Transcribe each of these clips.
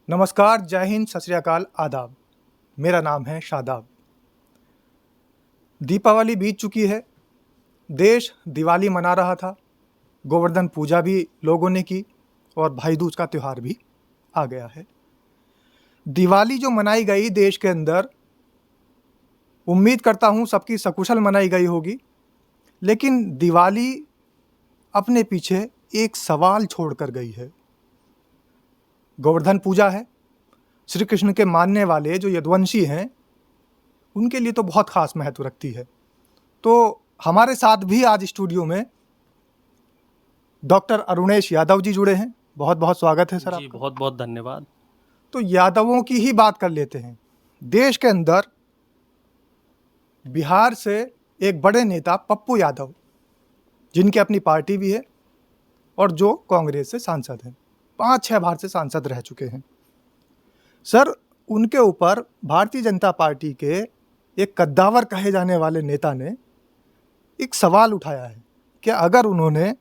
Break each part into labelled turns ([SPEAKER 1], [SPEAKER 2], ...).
[SPEAKER 1] नमस्कार, जय हिंद, सत श्री अकाल, आदाब। मेरा नाम है शादाब। दीपावली बीत चुकी है। देश दिवाली मना रहा था। गोवर्धन पूजा भी लोगों ने की और भाई दूज का त्यौहार भी आ गया है। दिवाली जो मनाई गई देश के अंदर, उम्मीद करता हूँ सबकी सकुशल मनाई गई होगी। लेकिन दिवाली अपने पीछे एक सवाल छोड़ कर गई है। गोवर्धन पूजा है। श्री कृष्ण के मानने वाले जो यदुवंशी हैं, उनके लिए तो बहुत ख़ास महत्व रखती है। तो हमारे साथ भी आज स्टूडियो में डॉक्टर अरुणेश यादव जी जुड़े हैं। बहुत बहुत स्वागत है सर
[SPEAKER 2] जी,
[SPEAKER 1] आपका।
[SPEAKER 2] बहुत बहुत धन्यवाद।
[SPEAKER 1] तो यादवों की ही बात कर लेते हैं। देश के अंदर बिहार से एक बड़े नेता पप्पू यादव, जिनकी अपनी पार्टी भी है और जो कांग्रेस से सांसद हैं, 5-6 बार से सांसद रह चुके हैं। सर, उनके ऊपर भारतीय जनता पार्टी के एक कद्दावर कहे जाने वाले नेता ने एक सवाल उठाया है कि अगर उन्होंने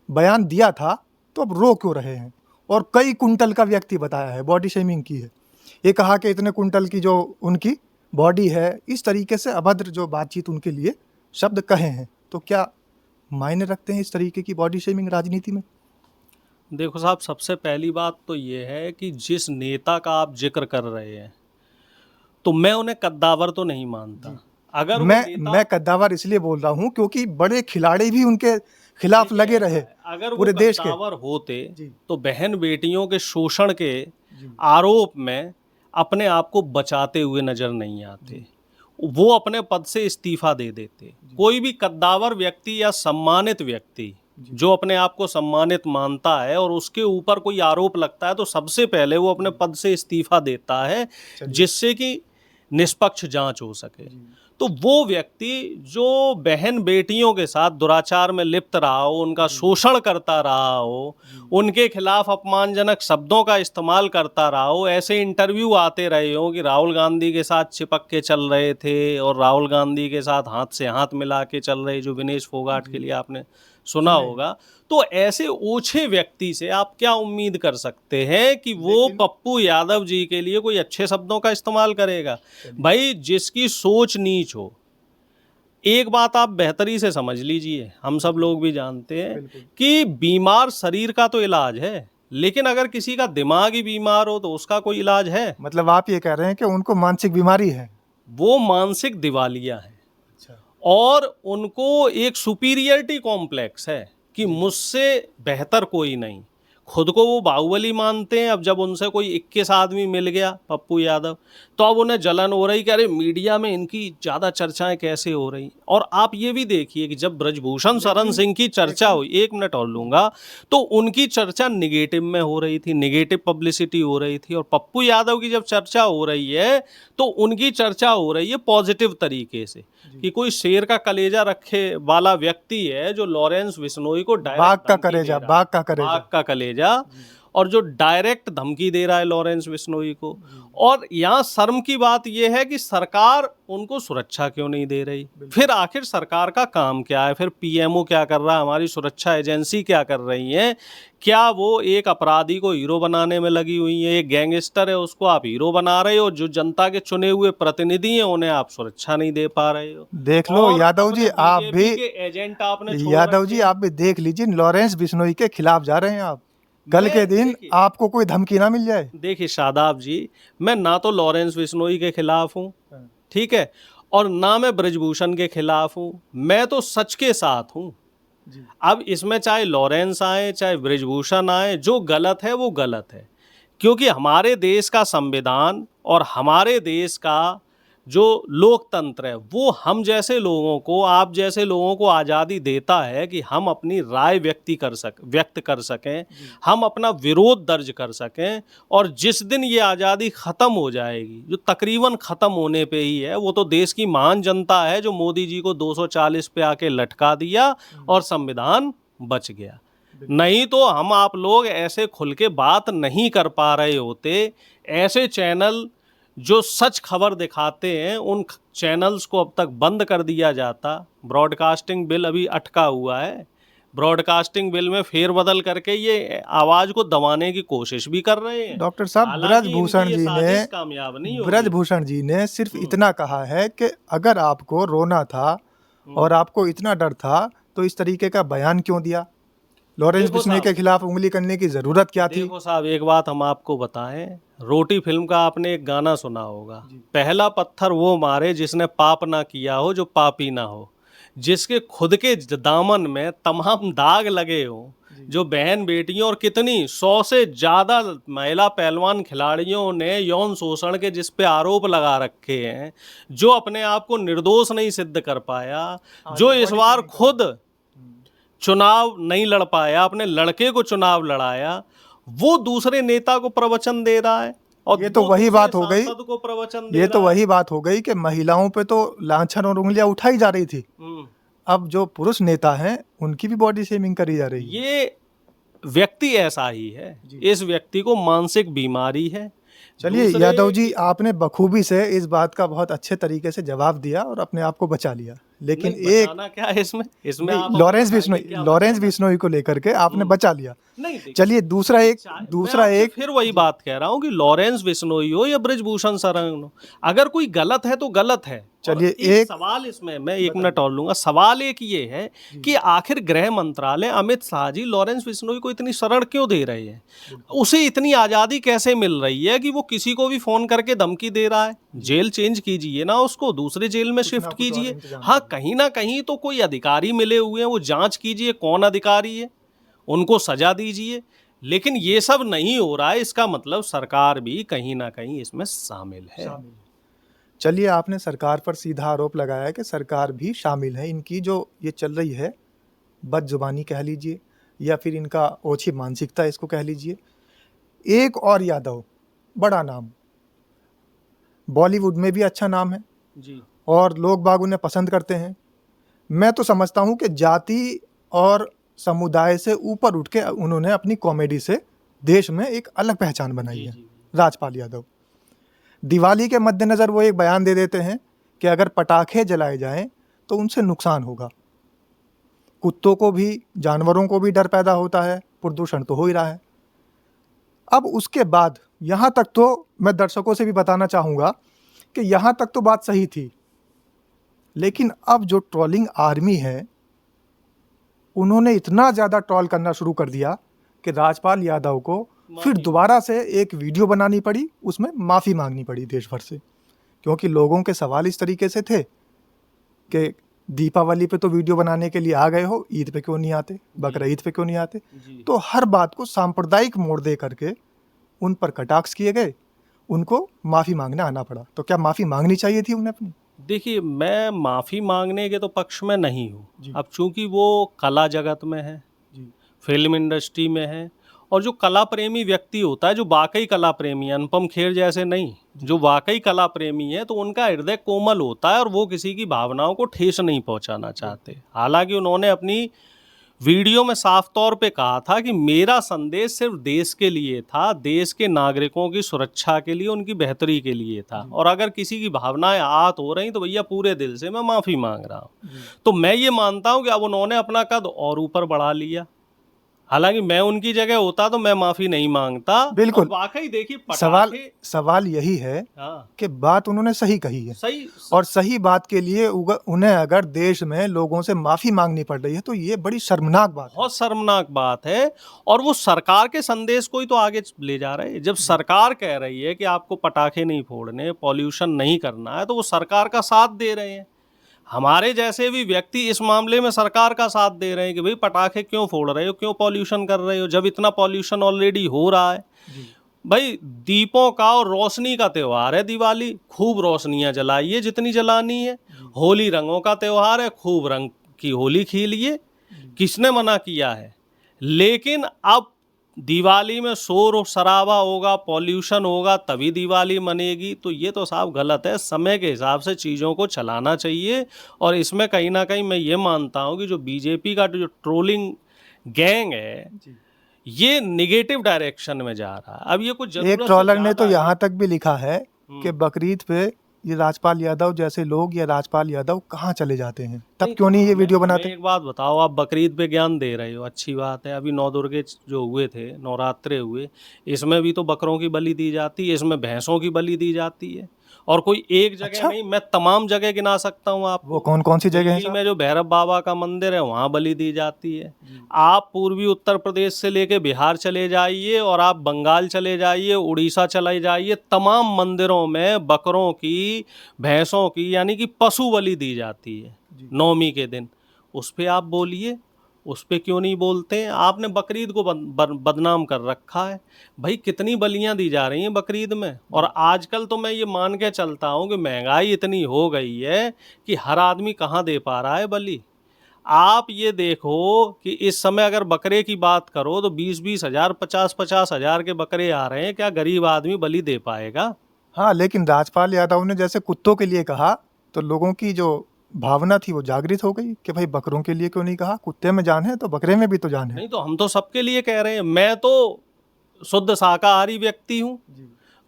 [SPEAKER 1] बयान दिया था तो अब रो क्यों रहे हैं, और कई कुंटल का व्यक्ति बताया है, बॉडी शेमिंग की है। ये कहा कि इतने कुंटल की जो उनकी बॉडी है, इस तरीके से अभद्र जो बातचीत उनके लिए शब्द कहे हैं। तो क्या मायने रखते हैं इस तरीके की बॉडी शेमिंग राजनीति में?
[SPEAKER 2] देखो साहब, सबसे पहली बात तो ये है कि जिस नेता का आप जिक्र कर रहे हैं, तो मैं उन्हें कद्दावर तो नहीं मानता। अगर वो
[SPEAKER 1] मैं कद्दावर इसलिए बोल रहा हूँ क्योंकि बड़े खिलाड़ी भी उनके खिलाफ लगे रहे
[SPEAKER 2] अगर
[SPEAKER 1] पूरे
[SPEAKER 2] वो
[SPEAKER 1] देश के।
[SPEAKER 2] कद्दावर होते
[SPEAKER 1] जी।
[SPEAKER 2] तो बहन बेटियों के शोषण के आरोप में अपने आप को बचाते हुए नजर नहीं आते। वो अपने पद से इस्तीफा दे देते। कोई भी कद्दावर व्यक्ति या सम्मानित व्यक्ति जो अपने आप को सम्मानित मानता है और उसके ऊपर कोई आरोप लगता है, तो सबसे पहले वो अपने पद से इस्तीफा देता है, जिससे कि निष्पक्ष जांच हो सके। तो वो व्यक्ति जो बहन बेटियों के साथ दुराचार में लिप्त रहा हो, उनका शोषण करता रहा हो, उनके खिलाफ अपमानजनक शब्दों का इस्तेमाल करता रहा हो, ऐसे इंटरव्यू आते रहे हो कि राहुल गांधी के साथ चिपक के चल रहे थे और राहुल गांधी के साथ हाथ से हाथ मिला के चल रहे, जो विनेश फोगाट के लिए आपने सुना होगा। तो ऐसे ओछे व्यक्ति से आप क्या उम्मीद कर सकते हैं कि वो पप्पू यादव जी के लिए कोई अच्छे शब्दों का इस्तेमाल करेगा? भाई, जिसकी सोच नीच हो, एक बात आप बेहतरी से समझ लीजिए, हम सब लोग भी जानते हैं कि बीमार शरीर का तो इलाज है, लेकिन अगर किसी का दिमाग ही बीमार हो तो उसका कोई इलाज है?
[SPEAKER 1] मतलब आप ये कह रहे हैं कि उनको मानसिक बीमारी है?
[SPEAKER 2] वो मानसिक दिवालिया है। और उनको एक सुपीरियरिटी कॉम्प्लेक्स है कि मुझसे बेहतर कोई नहीं। खुद को वो बाहुबली मानते हैं। अब जब उनसे कोई 21 आदमी मिल गया, पप्पू यादव, तो अब उन्हें जलन हो रही कि अरे मीडिया में इनकी ज़्यादा चर्चाएं कैसे हो रही। और आप ये भी देखिए कि जब ब्रजभूषण शरण सिंह की चर्चा हुई, 1 मिनट और लूँगा, तो उनकी चर्चा निगेटिव में हो रही थी, निगेटिव पब्लिसिटी हो रही थी। और पप्पू यादव की जब चर्चा हो रही है तो उनकी चर्चा हो रही है पॉजिटिव तरीके से, कि कोई शेर का कलेजा रखे वाला व्यक्ति है जो लॉरेंस बिश्नोई को
[SPEAKER 1] बाघ का
[SPEAKER 2] कलेजा, और जो डायरेक्ट धमकी दे रहा है लॉरेंस बिश्नोई को। और यहाँ शर्म की बात यह है कि सरकार उनको सुरक्षा क्यों नहीं दे रही? फिर आखिर सरकार का काम क्या है? फिर पीएमओ क्या कर रहा है? हमारी सुरक्षा एजेंसी क्या कर रही है? क्या वो एक अपराधी को हीरो बनाने में लगी हुई है? एक गैंगस्टर है, उसको आप हीरो बना रहे हो। जो जनता के चुने हुए प्रतिनिधि हैं, उन्हें आप सुरक्षा नहीं दे पा रहे हो।
[SPEAKER 1] देख लो यादव जी, आप भी
[SPEAKER 2] एजेंट आपने
[SPEAKER 1] यादव जी आप भी देख लीजिए, लॉरेंस बिश्नोई के खिलाफ जा रहे हैं आप। कल के दिन आपको कोई धमकी ना मिल जाए।
[SPEAKER 2] देखिए शादाब जी, मैं ना तो लॉरेंस बिश्नोई के खिलाफ हूँ, ठीक है, और ना मैं ब्रजभूषण के खिलाफ हूँ। मैं तो सच के साथ हूँ। अब इसमें चाहे लॉरेंस आए चाहे ब्रजभूषण आए, जो गलत है वो गलत है। क्योंकि हमारे देश का संविधान और हमारे देश का जो लोकतंत्र है, वो हम जैसे लोगों को, आप जैसे लोगों को आज़ादी देता है कि हम अपनी राय व्यक्त कर सकें, हम अपना विरोध दर्ज कर सकें। और जिस दिन ये आज़ादी ख़त्म हो जाएगी, जो तकरीबन ख़त्म होने पे ही है, वो तो देश की महान जनता है जो मोदी जी को 240 पे आके लटका दिया और संविधान बच गया। नहीं तो हम आप लोग ऐसे खुल के बात नहीं कर पा रहे होते। ऐसे चैनल जो सच खबर दिखाते हैं उन चैनल्स को अब तक बंद कर दिया जाता। ब्रॉडकास्टिंग बिल अभी अटका हुआ है, ब्रॉडकास्टिंग बिल में फेरबदल करके ये आवाज को दबाने की कोशिश भी कर रहे हैं।
[SPEAKER 1] डॉक्टर साहब,
[SPEAKER 2] हालांकि
[SPEAKER 1] ब्रजभूषण
[SPEAKER 2] इनकी ये
[SPEAKER 1] जी
[SPEAKER 2] साजिश
[SPEAKER 1] ने
[SPEAKER 2] कामयाब नहीं होगी।
[SPEAKER 1] ब्रजभूषण जी ने सिर्फ इतना कहा है कि अगर आपको रोना था और आपको इतना डर था तो इस तरीके का बयान क्यों दिया? लॉरेंस
[SPEAKER 2] देखो
[SPEAKER 1] बिश्नोई
[SPEAKER 2] साहब,
[SPEAKER 1] के खिलाफ उंगली करने की जरूरत क्या थी?
[SPEAKER 2] देखो साहब, एक बात हम आपको बताएं, रोटी फिल्म का आपने एक गाना सुना होगा, पहला पत्थर वो मारे जिसने पाप ना किया हो, जो पापी ना हो, जिसके खुद के दामन में तमाम दाग लगे हो, जो बहन बेटियों और कितनी 100 से ज्यादा महिला पहलवान खिलाड़ियों ने यौन शोषण के जिस पे आरोप लगा रखे हैं, जो अपने आप को निर्दोष नहीं सिद्ध कर पाया, जो इस बार खुद चुनाव नहीं लड़ पाया, अपने लड़के को चुनाव लड़ाया, वो दूसरे नेता को प्रवचन दे रहा है। और
[SPEAKER 1] ये तो
[SPEAKER 2] वो
[SPEAKER 1] वही
[SPEAKER 2] दूसरे
[SPEAKER 1] बात हो गई,
[SPEAKER 2] सांसद को प्रवचन दे
[SPEAKER 1] ये तो
[SPEAKER 2] रहा है।
[SPEAKER 1] वही बात हो गई कि महिलाओं पे तो लांछन और उंगलियां उठाई जा रही थी, अब जो पुरुष नेता हैं उनकी भी बॉडी शेमिंग करी जा रही है।
[SPEAKER 2] ये व्यक्ति ऐसा ही है, इस व्यक्ति को मानसिक बीमारी है।
[SPEAKER 1] चलिए यादव जी, आपने बखूबी से इस बात का बहुत अच्छे तरीके से जवाब दिया और अपने आप को बचा लिया, लेकिन
[SPEAKER 2] नहीं,
[SPEAKER 1] एक
[SPEAKER 2] बचाना क्या है इसमें आप
[SPEAKER 1] लॉरेंस
[SPEAKER 2] बताइए
[SPEAKER 1] बिश्नोई
[SPEAKER 2] क्या
[SPEAKER 1] लॉरेंस बिश्नोई को लेकर के आपने बचा लिया।
[SPEAKER 2] नहीं, देखिए,
[SPEAKER 1] चलिए दूसरा
[SPEAKER 2] मैं आपसे फिर वही बात कह रहा हूँ कि लॉरेंस बिश्नोई हो या ब्रजभूषण शरण हो, अगर कोई गलत है तो गलत है।
[SPEAKER 1] चलिए
[SPEAKER 2] एक सवाल इसमें मैं 1 मिनट और लूंगा। सवाल एक ये है कि आखिर गृह मंत्रालय, अमित शाह जी लॉरेंस बिश्नोई को इतनी शरण क्यों दे रहे हैं? उसे इतनी आजादी कैसे मिल रही है कि वो किसी को भी फोन करके धमकी दे रहा है? जेल चेंज कीजिए ना, उसको दूसरे जेल में शिफ्ट कीजिए। हाँ, कहीं ना कहीं तो कोई अधिकारी मिले हुए हैं, वो जांच कीजिए कौन अधिकारी है, उनको सजा दीजिए। लेकिन ये सब नहीं हो रहा है, इसका मतलब सरकार भी कहीं ना कहीं इसमें शामिल है।
[SPEAKER 1] चलिए, आपने सरकार पर सीधा आरोप लगाया कि सरकार भी शामिल है। इनकी जो ये चल रही है बदजुबानी कह लीजिए या फिर इनका ओछी मानसिकता इसको कह लीजिए। एक और यादव, बड़ा नाम, बॉलीवुड में भी अच्छा नाम है
[SPEAKER 2] जी,
[SPEAKER 1] और लोग बाग उन्हें पसंद करते हैं। मैं तो समझता हूँ कि जाति और समुदाय से ऊपर उठ के उन्होंने अपनी कॉमेडी से देश में एक अलग पहचान बनाई है। राजपाल यादव दिवाली के मद्देनज़र वो एक बयान दे देते हैं कि अगर पटाखे जलाए जाएं तो उनसे नुकसान होगा। कुत्तों को भी, जानवरों को भी डर पैदा होता है, प्रदूषण तो हो ही रहा है। अब उसके बाद यहाँ तक तो मैं दर्शकों से भी बताना चाहूँगा कि यहाँ तक तो बात सही थी, लेकिन अब जो ट्रोलिंग आर्मी है उन्होंने इतना ज़्यादा ट्रोल करना शुरू कर दिया कि राजपाल यादव को फिर दोबारा से एक वीडियो बनानी पड़ी, उसमें माफ़ी मांगनी पड़ी देश भर से, क्योंकि लोगों के सवाल इस तरीके से थे कि दीपावली पे तो वीडियो बनाने के लिए आ गए हो, ईद पे क्यों नहीं आते, बकरीद पे क्यों नहीं आते। तो हर बात को सांप्रदायिक मोड़ दे करके उन पर कटाक्ष किए गए, उनको माफ़ी मांगने आना पड़ा। तो क्या माफ़ी मांगनी चाहिए थी उन्हें अपनी?
[SPEAKER 2] देखिए, मैं माफ़ी मांगने के तो पक्ष में नहीं हूँ। अब चूंकि वो कला जगत में है, फिल्म इंडस्ट्री में है, और जो कला प्रेमी व्यक्ति होता है, जो वाकई कला प्रेमी है, अनुपम खेर जैसे नहीं, जो वाकई कला प्रेमी है, तो उनका हृदय कोमल होता है और वो किसी की भावनाओं को ठेस नहीं पहुंचाना चाहते। हालांकि उन्होंने अपनी वीडियो में साफ तौर पे कहा था कि मेरा संदेश सिर्फ देश के लिए था, देश के नागरिकों की सुरक्षा के लिए, उनकी बेहतरी के लिए था, और अगर किसी की भावनाएं आहत हो रही तो भैया पूरे दिल से मैं माफ़ी मांग रहा हूँ। तो मैं ये मानता हूँ कि अब उन्होंने अपना कद और ऊपर बढ़ा लिया। हालांकि मैं उनकी जगह होता तो मैं माफी नहीं मांगता।
[SPEAKER 1] बिल्कुल।
[SPEAKER 2] वाकई देखिए,
[SPEAKER 1] सवाल यही है कि बात उन्होंने सही कही है,
[SPEAKER 2] सही,
[SPEAKER 1] और सही बात के लिए उन्हें अगर देश में लोगों से माफी मांगनी पड़ रही है तो ये बड़ी शर्मनाक बात है।
[SPEAKER 2] बहुत शर्मनाक बात है। और वो सरकार के संदेश को ही तो आगे ले जा रहे हैं। जब सरकार कह रही है कि आपको पटाखे नहीं फोड़ने, पॉल्यूशन नहीं करना है, तो वो सरकार का साथ दे रहे हैं। हमारे जैसे भी व्यक्ति इस मामले में सरकार का साथ दे रहे हैं कि भाई पटाखे क्यों फोड़ रहे हो, क्यों पॉल्यूशन कर रहे हो, जब इतना पॉल्यूशन ऑलरेडी हो रहा है। भाई, दीपों का और रोशनी का त्यौहार है दिवाली, खूब रोशनियां जलाइए जितनी जलानी है। होली रंगों का त्यौहार है, खूब रंग की होली खेलिए, किसने मना किया है। लेकिन अब दिवाली में शोर शराबा होगा, पॉल्यूशन होगा, तभी दिवाली मनेगी, तो ये तो साफ गलत है। समय के हिसाब से चीज़ों को चलाना चाहिए। और इसमें कहीं ना कहीं मैं ये मानता हूँ कि जो बीजेपी का जो ट्रोलिंग गैंग है, ये निगेटिव डायरेक्शन में जा रहा है। अब ये कुछ
[SPEAKER 1] एक ट्रोलर ने तो यहाँ तक भी लिखा है कि बकरीद पे ये राजपाल यादव जैसे लोग या राजपाल यादव कहाँ चले जाते हैं, तब
[SPEAKER 2] नहीं,
[SPEAKER 1] क्यों नहीं ये
[SPEAKER 2] हमें
[SPEAKER 1] वीडियो
[SPEAKER 2] हमें
[SPEAKER 1] बनाते?
[SPEAKER 2] एक बात बताओ, आप बकरीद पे ज्ञान दे रहे हो, अच्छी बात है। अभी नौ दुर्गे जो हुए थे, नवरात्रे हुए, इसमें भी तो बकरों की बलि दी जाती है, इसमें भैंसों की बलि दी जाती है। और कोई एक जगह
[SPEAKER 1] अच्छा,
[SPEAKER 2] नहीं, मैं तमाम जगह गिना सकता हूँ
[SPEAKER 1] वो
[SPEAKER 2] आपको।
[SPEAKER 1] कौन कौन सी जगह है
[SPEAKER 2] दिल्ली
[SPEAKER 1] साहब?
[SPEAKER 2] में जो भैरव बाबा का मंदिर है वहाँ बलि दी जाती है।
[SPEAKER 1] जी।
[SPEAKER 2] आप पूर्वी उत्तर प्रदेश से लेके बिहार चले जाइए और आप बंगाल चले जाइए, उड़ीसा चले जाइए, तमाम मंदिरों में बकरों की, भैंसों की, यानी कि पशु बलि दी जाती है
[SPEAKER 1] जी।
[SPEAKER 2] नवमी के दिन। उस पे आप बोलिए, उस पे क्यों नहीं बोलते हैं? आपने बकरीद को बदनाम कर रखा है। भाई कितनी बलियां दी जा रही हैं बकरीद में। और आजकल तो मैं ये मान के चलता हूँ कि महंगाई इतनी हो गई है कि हर आदमी कहाँ दे पा रहा है बलि। आप ये देखो कि इस समय अगर बकरे की बात करो तो 20-20 हजार, 50-50 हजार के बकरे आ रहे हैं। क्या गरीब आदमी बलि दे पाएगा?
[SPEAKER 1] हाँ, लेकिन राजपाल यादव ने जैसे कुत्तों के लिए कहा तो लोगों की जो भावना थी वो जागृत हो गई कि भाई बकरों के लिए क्यों नहीं कहा, कुत्ते में जान है तो बकरे में भी तो जान है।
[SPEAKER 2] नहीं तो हम तो सबके लिए कह रहे हैं। मैं तो शुद्ध शाकाहारी व्यक्ति हूँ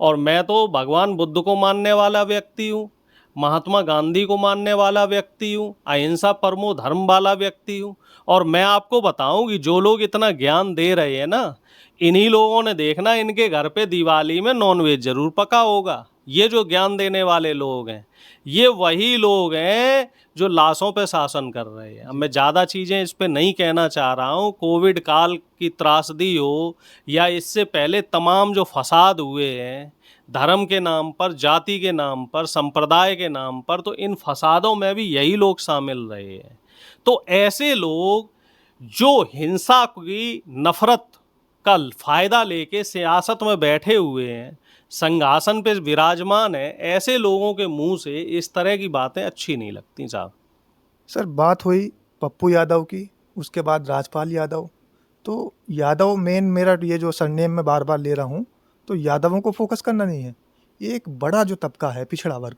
[SPEAKER 2] और मैं तो भगवान बुद्ध को मानने वाला व्यक्ति हूँ, महात्मा गांधी को मानने वाला व्यक्ति हूँ, अहिंसा परमो धर्म वाला व्यक्ति हूँ। और मैं आपको बताऊं कि जो लोग इतना ज्ञान दे रहे हैं ना, इन्हीं लोगों ने देखना इनके घर पे दिवाली में नॉनवेज जरूर पका होगा। ये जो ज्ञान देने वाले लोग हैं, ये वही लोग हैं जो लाशों पे शासन कर रहे हैं। अब मैं ज़्यादा चीज़ें इस पे नहीं कहना चाह रहा हूँ। कोविड काल की त्रासदी हो या इससे पहले तमाम जो फसाद हुए हैं धर्म के नाम पर, जाति के नाम पर, संप्रदाय के नाम पर, तो इन फसादों में भी यही लोग शामिल रहे हैं। तो ऐसे लोग जो हिंसा की, नफरत का फायदा लेके सियासत में बैठे हुए हैं, संघासन पे विराजमान है, ऐसे लोगों के मुंह से इस तरह की बातें अच्छी नहीं लगती साहब।
[SPEAKER 1] सर, बात हुई पप्पू यादव की, उसके बाद राजपाल यादव। तो यादव मेन, मेरा ये जो सरनेम मैं बार बार ले रहा हूँ, तो यादवों को फोकस करना नहीं है। ये एक बड़ा जो तबका है, पिछड़ा वर्ग।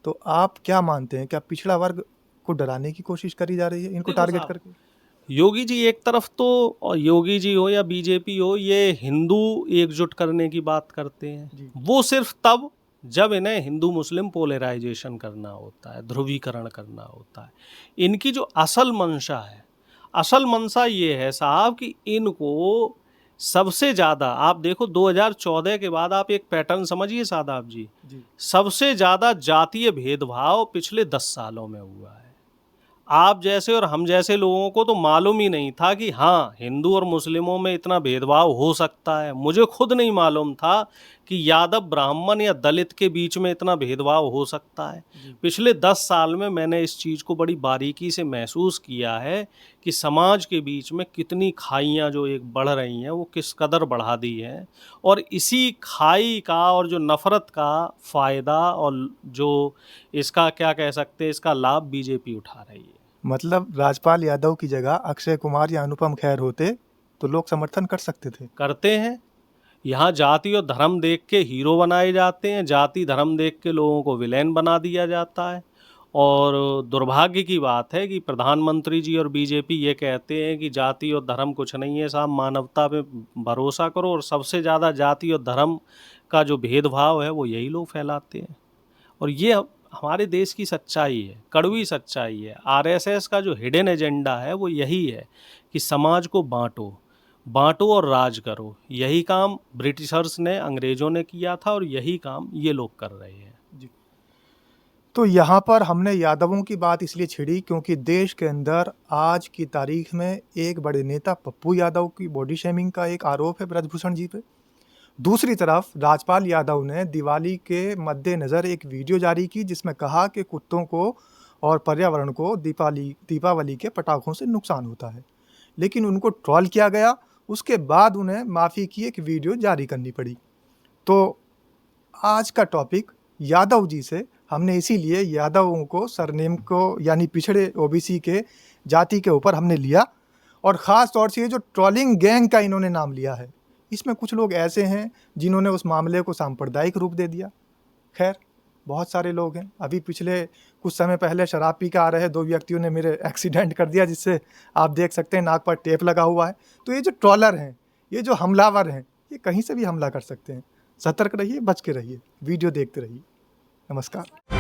[SPEAKER 1] तो आप क्या मानते हैं, क्या पिछड़ा वर्ग को डराने की कोशिश करी जा रही है इनको
[SPEAKER 2] देखो
[SPEAKER 1] टारगेट
[SPEAKER 2] साहब,
[SPEAKER 1] करके?
[SPEAKER 2] योगी जी एक तरफ तो, और योगी जी हो या बीजेपी हो, ये हिंदू एकजुट करने की बात करते हैं।
[SPEAKER 1] जी।
[SPEAKER 2] वो सिर्फ तब जब इन्हें हिंदू मुस्लिम पोलराइजेशन करना होता है, ध्रुवीकरण करना होता है। इनकी जो असल मंशा है, असल मंशा ये है साहब कि इनको सबसे ज़्यादा, आप देखो 2014 के बाद आप एक पैटर्न समझिए सादाब जी,
[SPEAKER 1] जी।
[SPEAKER 2] सबसे ज़्यादा जातीय भेदभाव पिछले 10 सालों में हुआ है। आप जैसे और हम जैसे लोगों को तो मालूम ही नहीं था कि हाँ, हिंदू और मुस्लिमों में इतना भेदभाव हो सकता है। मुझे खुद नहीं मालूम था कि यादव ब्राह्मण या दलित के बीच में इतना भेदभाव हो सकता है। पिछले 10 साल में मैंने इस चीज़ को बड़ी बारीकी से महसूस किया है कि समाज के बीच में कितनी खाइयाँ जो एक बढ़ रही हैं, वो किस कदर बढ़ा दी हैं। और इसी खाई का और जो नफ़रत का फ़ायदा और जो इसका क्या कह सकते हैं, इसका लाभ बीजेपी उठा रही है।
[SPEAKER 1] मतलब राजपाल यादव की जगह अक्षय कुमार या अनुपम खेर होते तो लोग समर्थन कर सकते थे।
[SPEAKER 2] करते हैं। यहाँ जाति और धर्म देख के हीरो बनाए जाते हैं, जाति धर्म देख के लोगों को विलेन बना दिया जाता है। और दुर्भाग्य की बात है कि प्रधानमंत्री जी और बीजेपी ये कहते हैं कि जाति और धर्म कुछ नहीं है साहब, मानवता पे भरोसा करो। और सबसे ज़्यादा जाति और धर्म का जो भेदभाव है वो यही लोग फैलाते हैं। और ये हमारे देश की सच्चाई है, कड़वी सच्चाई है। आरएसएस का जो हिडन एजेंडा है वो यही है कि समाज को बांटो, बांटो और राज करो। यही काम ब्रिटिशर्स ने, अंग्रेजों ने किया था और यही काम ये लोग कर रहे हैं।
[SPEAKER 1] जी। तो यहाँ पर हमने यादवों की बात इसलिए छिड़ी क्योंकि देश के अंदर आज की तारीख में एक बड़े नेता पप्पू यादव की बॉडी शेमिंग का एक आरोप है ब्रजभूषण जी पे। दूसरी तरफ राजपाल यादव ने दिवाली के मद्देनज़र एक वीडियो जारी की जिसमें कहा कि कुत्तों को और पर्यावरण को दीपावली के पटाखों से नुकसान होता है, लेकिन उनको ट्रोल किया गया। उसके बाद उन्हें माफ़ी की एक वीडियो जारी करनी पड़ी। तो आज का टॉपिक यादव जी से हमने इसीलिए यादवों को, सरनेम को, यानी पिछड़े ओबीसी के जाति के ऊपर हमने लिया। और ख़ास तौर से ये जो ट्रोलिंग गैंग का इन्होंने नाम लिया है, इसमें कुछ लोग ऐसे हैं जिन्होंने उस मामले को सांप्रदायिक रूप दे दिया। खैर, बहुत सारे लोग हैं। अभी पिछले कुछ समय पहले शराब पी के आ रहे 2 व्यक्तियों ने मेरे एक्सीडेंट कर दिया, जिससे आप देख सकते हैं नाक पर टेप लगा हुआ है। तो ये जो ट्रोलर हैं, ये जो हमलावर हैं, ये कहीं से भी हमला कर सकते हैं। सतर्क रहिए, बच के रहिए, वीडियो देखते रहिए। नमस्कार।